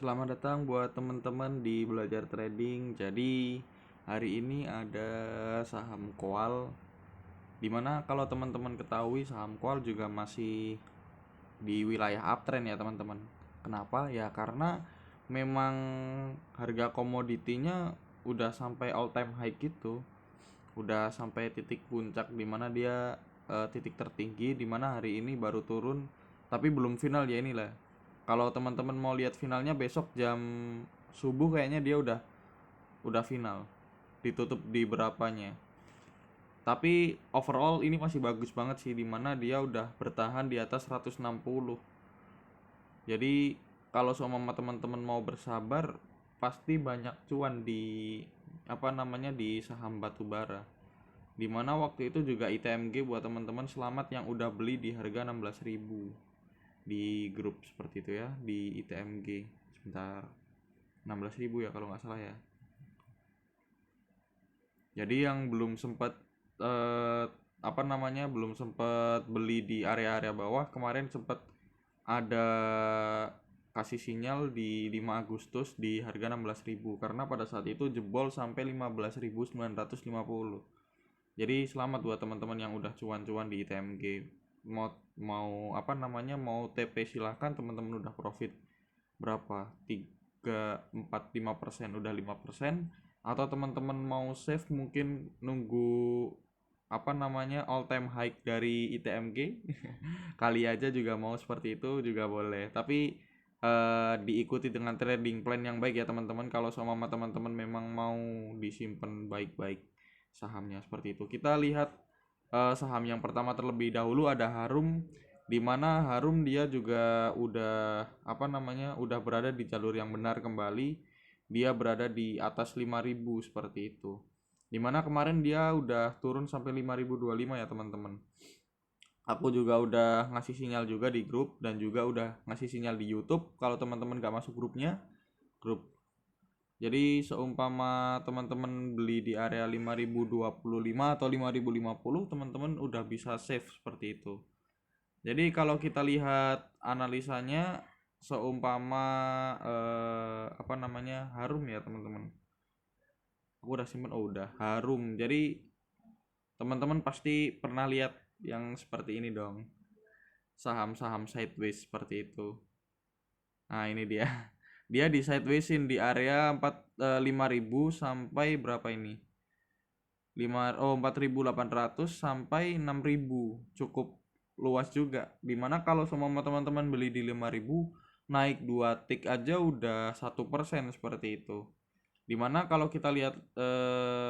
Selamat datang buat teman-teman di Belajar Trading. Jadi hari ini ada saham Koal, dimana kalau teman-teman ketahui saham Koal juga masih di wilayah uptrend ya teman-teman. Kenapa? Ya karena memang harga komoditinya udah sampai all time high gitu, udah sampai titik puncak dimana dia titik tertinggi, dimana hari ini baru turun tapi belum final ya inilah. Kalau teman-teman mau lihat finalnya besok jam subuh kayaknya dia udah final, ditutup di berapanya. Tapi overall ini masih bagus banget sih, dimana dia udah bertahan di atas 160. Jadi kalau sama teman-teman mau bersabar pasti banyak cuan di di saham batubara. Dimana waktu itu juga ITMG buat teman-teman selamat yang udah beli di harga 16.000 di grup seperti itu ya, di ITMG. Sebentar, 16.000 ya kalau nggak salah ya. Jadi yang belum sempat eh, belum sempat beli di area-area bawah kemarin sempat ada kasih sinyal di 5 Agustus di harga 16.000 karena pada saat itu jebol sampai 15.950. Jadi selamat buat teman-teman yang udah cuan-cuan di ITMG. Mau TP silahkan, teman-teman udah profit berapa? 3, 4, 5%, udah 5%. Atau teman-teman mau save mungkin nunggu all time high dari ITMG. Kali aja juga mau seperti itu juga boleh. Tapi diikuti dengan trading plan yang baik ya teman-teman. Kalau sama teman-teman memang mau disimpan baik-baik sahamnya seperti itu. Kita lihat saham yang pertama terlebih dahulu ada Harum, di mana Harum dia juga udah berada di jalur yang benar kembali. Dia berada di atas 5.000 seperti itu. Dimana kemarin dia udah turun sampai 5.025 ya teman-teman. Aku juga udah ngasih sinyal juga di grup dan juga udah ngasih sinyal di YouTube. Kalau teman-teman gak masuk grup. Jadi seumpama teman-teman beli di area 5.025 atau 5.050, teman-teman udah bisa save seperti itu. Jadi kalau kita lihat analisanya seumpama Harum ya teman-teman. Aku udah simpen, udah Harum. Jadi teman-teman pasti pernah lihat yang seperti ini dong, saham-saham sideways seperti itu. Nah ini dia. Dia di sidewaysin di area 5.000 sampai berapa ini, 4.800 sampai 6.000, cukup luas juga. Dimana kalau semua teman-teman beli di 5.000, naik 2 tick aja udah 1% seperti itu. Dimana kalau kita lihat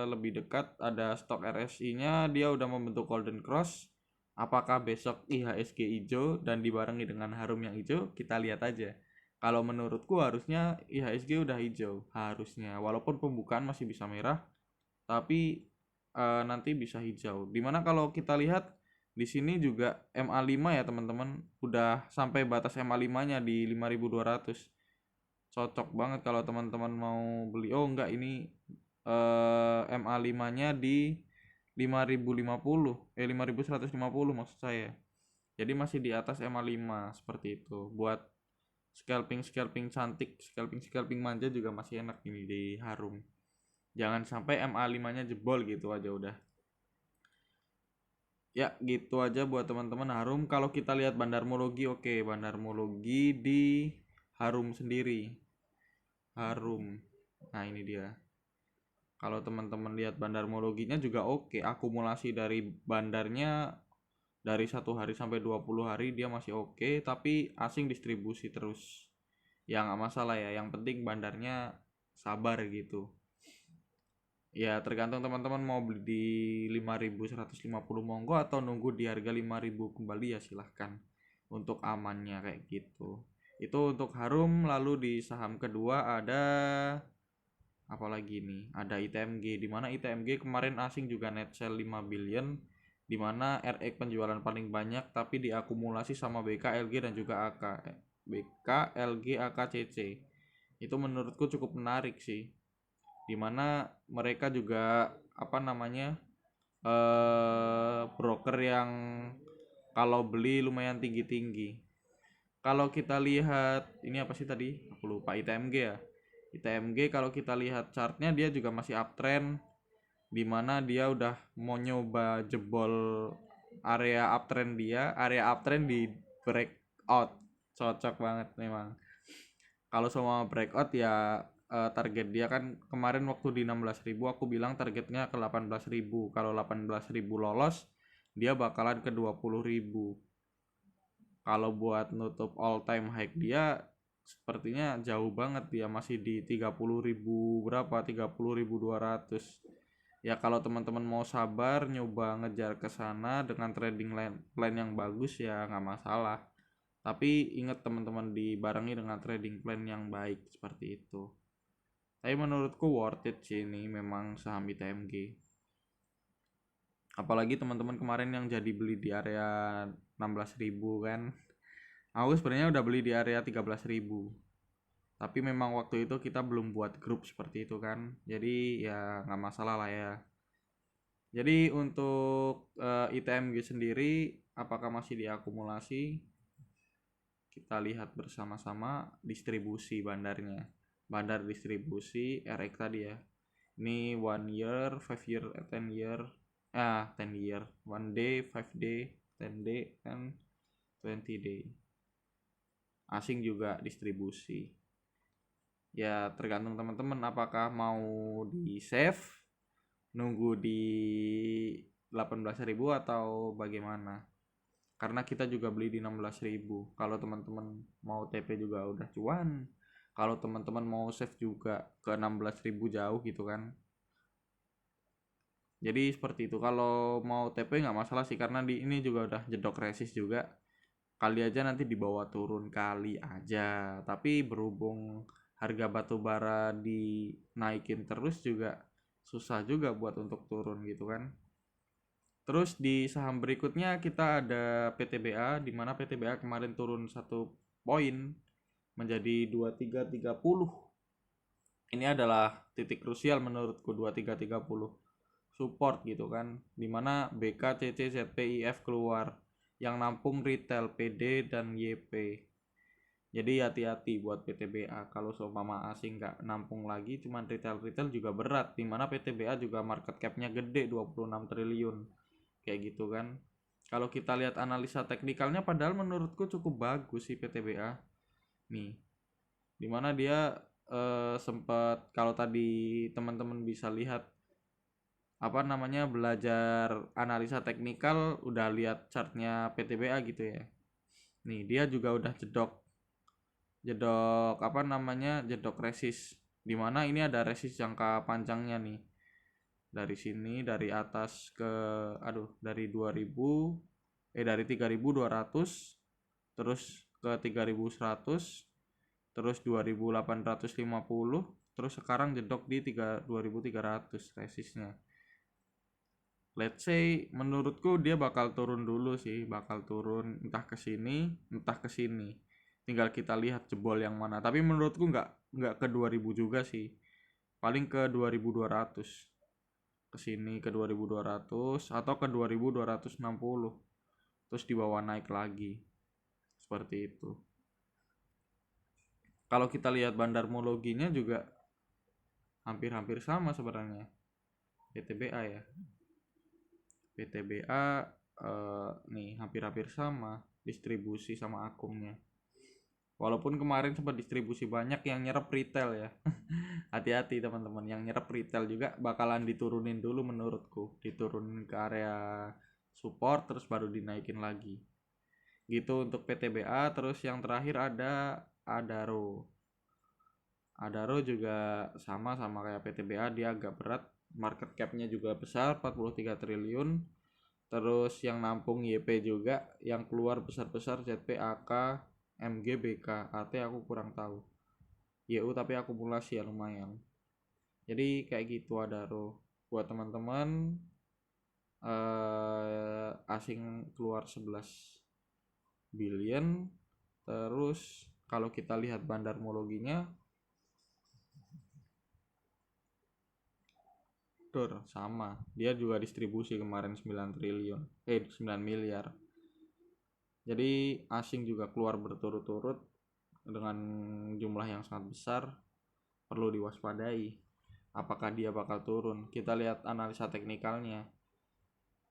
lebih dekat ada stok RSI nya, dia udah membentuk golden cross. Apakah besok IHSG hijau dan dibarengi dengan Harum yang hijau? Kita lihat aja. Kalau menurutku harusnya IHSG udah hijau harusnya, walaupun pembukaan masih bisa merah, tapi nanti bisa hijau. Dimana kalau kita lihat di sini juga MA5 ya teman-teman, udah sampai batas MA5-nya di 5.200. Cocok banget kalau teman-teman mau beli. Oh enggak, ini MA5-nya di 5.050, 5.150 maksud saya. Jadi masih di atas MA5 seperti itu. Buat scalping cantik, scalping manja juga masih enak ini di Harum. Jangan sampai MA5-nya jebol gitu aja udah. Ya, gitu aja buat teman-teman Harum. Kalau kita lihat Bandarmologi, oke, Bandarmologi di Harum sendiri. Harum. Nah, ini dia. Kalau teman-teman lihat Bandarmologinya juga oke, akumulasi dari bandarnya dari 1 hari sampai 20 hari dia masih oke, tapi asing distribusi terus. Ya nggak masalah ya, yang penting bandarnya sabar gitu. Ya tergantung teman-teman mau beli di 5.150 monggo atau nunggu di harga 5.000 kembali ya silahkan, untuk amannya kayak gitu. Itu untuk Harum. Lalu di saham kedua ada apalagi nih, ada ITMG, di mana ITMG kemarin asing juga net sell 5 billion, di mana RX penjualan paling banyak tapi diakumulasi sama BK, LG dan juga AK. BK, LG, AKCC. Itu menurutku cukup menarik sih, dimana mereka juga broker yang kalau beli lumayan tinggi-tinggi. Kalau kita lihat ini apa sih tadi? Aku lupa, ITMG ya. ITMG kalau kita lihat chartnya dia juga masih uptrend, di mana dia udah mau nyoba jebol area uptrend di breakout. Cocok banget memang. Kalau semua breakout ya target dia kan kemarin waktu di 16.000 aku bilang targetnya ke 18.000. Kalau 18.000 lolos, dia bakalan ke 20.000. Kalau buat nutup all time high dia sepertinya jauh banget, dia masih di 30.000 berapa, 30.200. Ya kalau teman-teman mau sabar nyoba ngejar ke sana dengan trading plan yang bagus ya nggak masalah. Tapi ingat teman-teman, dibarengi dengan trading plan yang baik seperti itu. Tapi menurutku worth it sih ini memang saham ITMG. Apalagi teman-teman kemarin yang jadi beli di area 16.000 kan. Aku sebenarnya udah beli di area 13.000. Tapi memang waktu itu kita belum buat grup seperti itu kan. Jadi ya nggak masalah lah ya. Jadi untuk ITMG sendiri apakah masih diakumulasi? Kita lihat bersama-sama distribusi bandarnya. Bandar distribusi RX tadi ya. Ini 1 year, 5 year, 10 year. 10 year, 1 day, 5 day, 10 day, and 20 day. Asing juga distribusi. Ya tergantung teman-teman apakah mau di save, nunggu di 18.000 atau bagaimana. Karena kita juga beli di 16.000. Kalau teman-teman mau TP juga udah cuan. Kalau teman-teman mau save juga ke 16.000 jauh gitu kan. Jadi seperti itu. Kalau mau TP nggak masalah sih, karena di ini juga udah jedok resist juga. Kali aja nanti dibawa turun, kali aja. Tapi berhubung harga batu bara dinaikin terus juga susah juga buat untuk turun gitu kan. Terus di saham berikutnya kita ada PTBA, di mana PTBA kemarin turun 1 poin menjadi 2330. Ini adalah titik krusial menurutku, 2330 support gitu kan, dimana BK, CC, ZP, IF keluar yang nampung retail PD dan YP. Jadi hati-hati buat PTBA. Kalau seumpama asing nggak nampung lagi, cuman retail juga berat, dimana PTBA juga market capnya gede, 26 triliun kayak gitu kan. Kalau kita lihat analisa teknikalnya padahal menurutku cukup bagus sih PTBA nih, dimana dia sempat, kalau tadi teman-teman bisa lihat belajar analisa teknikal, udah lihat chartnya PTBA gitu ya. Nih dia juga udah jedok jedok resist, dimana ini ada resist jangka panjangnya nih, dari sini, dari atas ke dari 3.200 terus ke 3.100 terus 2.850, terus sekarang jedok di 2.300 resistnya. Let's say menurutku dia bakal turun dulu sih, bakal turun entah ke sini entah ke sini, tinggal kita lihat jebol yang mana. Tapi menurutku nggak ke 2.000 juga sih, paling ke 2.200, ke sini ke 2.200 atau ke 2.260, terus di bawah naik lagi seperti itu. Kalau kita lihat bandarmologinya juga hampir-hampir sama sebenarnya. PTBA ya, PTBA nih hampir-hampir sama distribusi sama akumnya. Walaupun kemarin sempat distribusi banyak yang nyerap retail ya. Hati-hati teman-teman, yang nyerap retail juga bakalan diturunin dulu menurutku, diturunin ke area support terus baru dinaikin lagi. Gitu untuk PTBA. Terus yang terakhir ada Adaro. Adaro juga sama kayak PTBA, dia agak berat, market capnya juga besar 43 triliun. Terus yang nampung YP juga, yang keluar besar-besar ZP, AK, MG, BK, AT aku kurang tahu. YU tapi akumulasi ya lumayan. Jadi kayak gitu Adaro. Buat teman-teman asing keluar 11 billion. Terus kalau kita lihat bandarmologinya sama, dia juga distribusi kemarin 9 miliar. Jadi asing juga keluar berturut-turut dengan jumlah yang sangat besar, perlu diwaspadai. Apakah dia bakal turun? Kita lihat analisa teknikalnya.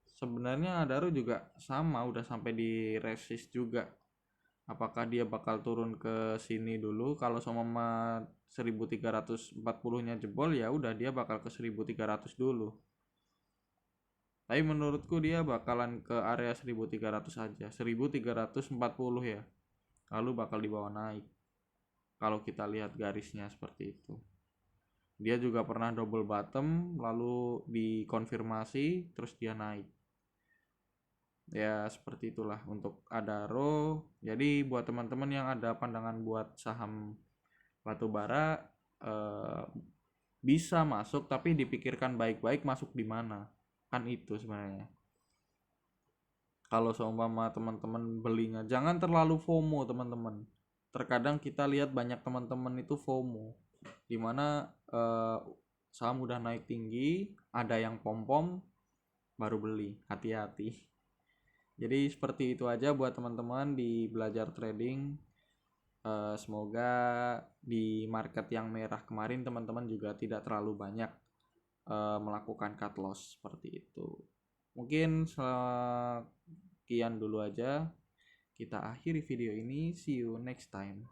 Sebenarnya Adaro juga sama, udah sampai di resist juga. Apakah dia bakal turun ke sini dulu? Kalau sama 1340-nya jebol, ya udah dia bakal ke 1300 dulu. Tapi menurutku dia bakalan ke area 1300 aja, 1340 ya. Lalu bakal dibawa naik. Kalau kita lihat garisnya seperti itu. Dia juga pernah double bottom lalu dikonfirmasi terus dia naik. Ya seperti itulah untuk Adaro. Jadi buat teman-teman yang ada pandangan buat saham batubara, bisa masuk tapi dipikirkan baik-baik masuk di mana. Kan itu sebenarnya. Kalau seumpama teman-teman belinya jangan terlalu FOMO teman-teman. Terkadang kita lihat banyak teman-teman itu FOMO, dimana saham udah naik tinggi, ada yang pom-pom baru beli. Hati-hati. Jadi seperti itu aja buat teman-teman di belajar trading. Semoga di market yang merah kemarin teman-teman juga tidak terlalu banyak melakukan cut loss seperti itu. Mungkin sekian dulu aja, kita akhiri video ini. See you next time.